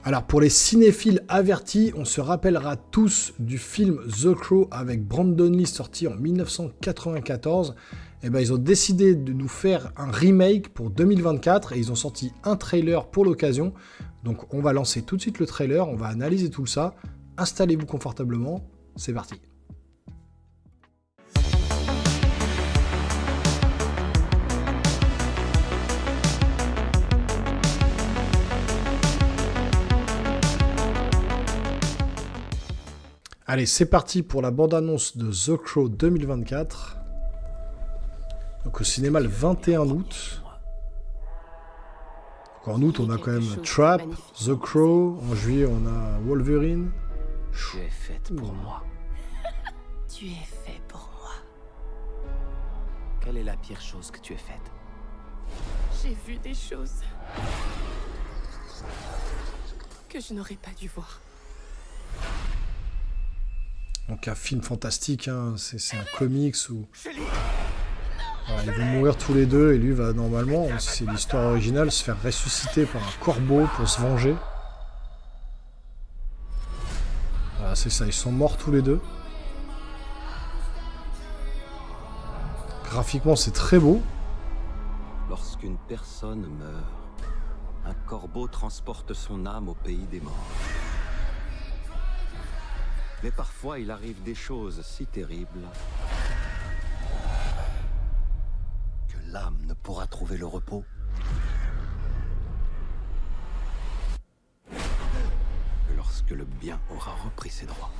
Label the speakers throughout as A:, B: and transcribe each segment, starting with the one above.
A: Alors pour les cinéphiles avertis, on se rappellera tous du film The Crow avec Brandon Lee sorti en 1994. Et ben ils ont décidé de nous faire un remake pour 2024 et ils ont sorti un trailer pour l'occasion. Donc on va lancer tout de suite le trailer, on va analyser tout ça. Installez-vous confortablement, c'est parti. Allez, c'est parti pour la bande-annonce de The Crow 2024. Donc au cinéma le 21 août. Donc en août, on a quand même Trap, The Crow. En juillet, on a Wolverine.
B: Tu es faite pour moi.
C: Tu es fait pour moi.
B: Quelle est la pire chose que tu aies faite?
C: J'ai vu des choses que je n'aurais pas dû voir.
A: Donc un film fantastique, hein. C'est un comics où voilà, ils vont mourir tous les deux et lui va normalement, c'est l'histoire originale, se faire ressusciter par un corbeau pour se venger. Voilà, c'est ça, ils sont morts tous les deux. Graphiquement, c'est très beau.
B: Lorsqu'une personne meurt, un corbeau transporte son âme au pays des morts. Mais parfois, il arrive des choses si terribles que l'âme ne pourra trouver le repos. Que lorsque le bien aura repris ses droits.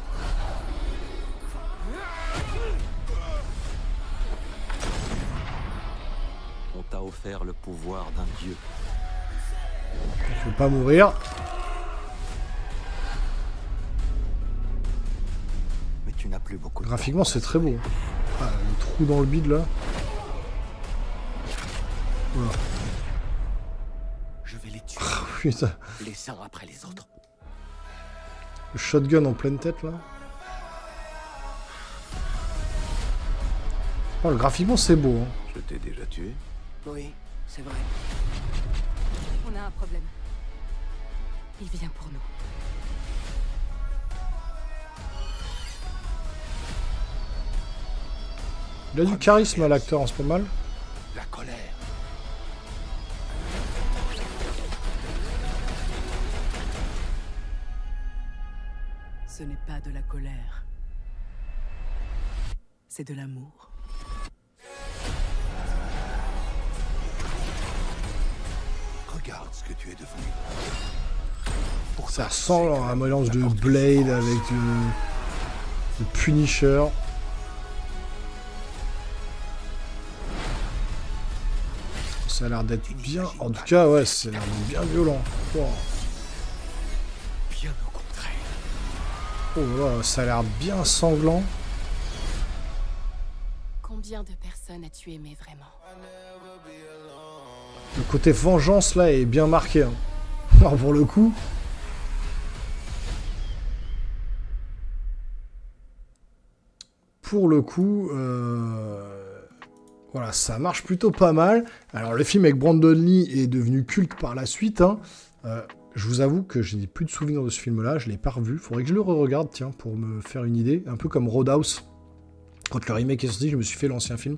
B: On t'a offert le pouvoir d'un dieu.
A: Je veux pas mourir.
B: Tu n'as plus beaucoup de
A: Graphiquement, c'est très beau. Ah, le trou dans le bide, là. Voilà.
B: Je vais les tuer.
A: Oh, putain.
B: Les uns après les autres.
A: Le shotgun en pleine tête, là. Oh, le graphiquement, c'est beau. Hein.
B: Je t'ai déjà tué.
C: Oui, c'est vrai. On a un problème. Il vient pour nous.
A: Il a du charisme, l'acteur, en ce moment.
B: La colère.
C: Ce n'est pas de la colère. C'est de l'amour.
B: Regarde ce que tu es devenu.
A: Ça ressemble à un mélange de Blade avec de Punisher. Ça a l'air d'être bien... En tout cas, ouais, c'est l'air bien violent. Wow.
B: Bien au contraire.
A: Oh là, ça a l'air bien sanglant.
C: Combien de personnes as-tu aimé vraiment?
A: Le côté vengeance, là, est bien marqué. Hein. Alors, pour le coup... Voilà, ça marche plutôt pas mal. Alors, le film avec Brandon Lee est devenu culte par la suite. Hein. Je vous avoue que je n'ai plus de souvenirs de ce film-là. Je ne l'ai pas revu. Faudrait que je le re-regarde, tiens, pour me faire une idée. Un peu comme Roadhouse. Quand le remake est sorti, je me suis fait l'ancien film.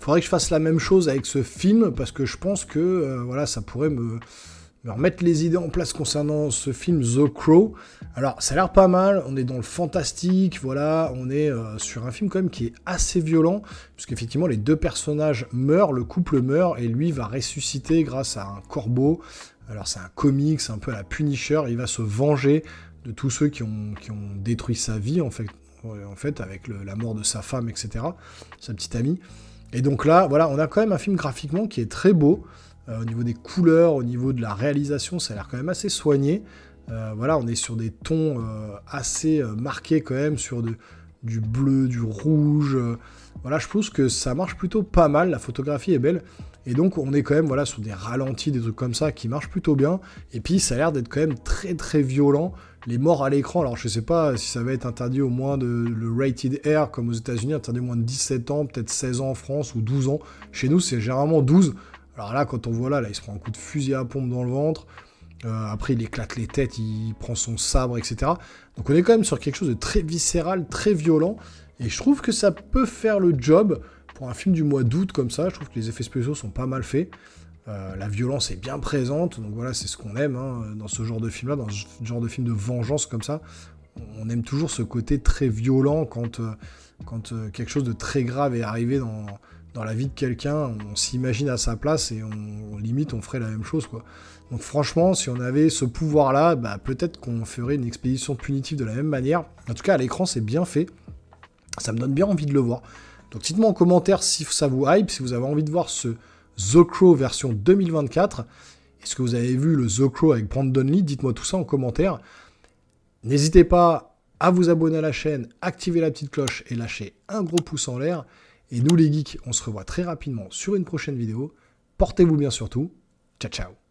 A: Faudrait que je fasse la même chose avec ce film, parce que je pense que voilà, ça pourrait me remettre les idées en place concernant ce film The Crow. Alors, ça a l'air pas mal, on est dans le fantastique, voilà, on est sur un film quand même qui est assez violent, puisqu'effectivement les deux personnages meurent, le couple meurt, et lui va ressusciter grâce à un corbeau. Alors c'est un comics, un peu à la Punisher, il va se venger de tous ceux qui ont détruit sa vie, en fait avec la mort de sa femme, etc., sa petite amie. Et donc là, voilà, on a quand même un film graphiquement qui est très beau, au niveau des couleurs, au niveau de la réalisation, ça a l'air quand même assez soigné. Voilà, on est sur des tons assez marqués quand même, sur du bleu, du rouge. Voilà, je pense que ça marche plutôt pas mal, la photographie est belle. Et donc on est quand même voilà, sur des ralentis, des trucs comme ça qui marchent plutôt bien. Et puis ça a l'air d'être quand même très très violent. Les morts à l'écran, alors je sais pas si ça va être interdit au moins de le rated R comme aux États-Unis, interdit au moins de 17 ans, peut-être 16 ans en France ou 12 ans. Chez nous, c'est généralement 12. Alors là, quand on voit là, il se prend un coup de fusil à pompe dans le ventre. Après, il éclate les têtes, il prend son sabre, etc. Donc on est quand même sur quelque chose de très viscéral, très violent. Et je trouve que ça peut faire le job pour un film du mois d'août comme ça. Je trouve que les effets spéciaux sont pas mal faits. La violence est bien présente. Donc voilà, c'est ce qu'on aime hein, dans ce genre de film-là, dans ce genre de film de vengeance comme ça. On aime toujours ce côté très violent quand quelque chose de très grave est arrivé dans la vie de quelqu'un. On s'imagine à sa place et limite on ferait la même chose, quoi. Donc franchement, si on avait ce pouvoir-là, bah, peut-être qu'on ferait une expédition punitive de la même manière. En tout cas, à l'écran, c'est bien fait. Ça me donne bien envie de le voir. Donc dites-moi en commentaire si ça vous hype, si vous avez envie de voir ce The Crow version 2024. Est-ce que vous avez vu le The Crow avec Brandon Lee? Dites-moi tout ça en commentaire. N'hésitez pas à vous abonner à la chaîne, activer la petite cloche et lâcher un gros pouce en l'air. Et nous les geeks, on se revoit très rapidement sur une prochaine vidéo. Portez-vous bien surtout. Ciao, ciao.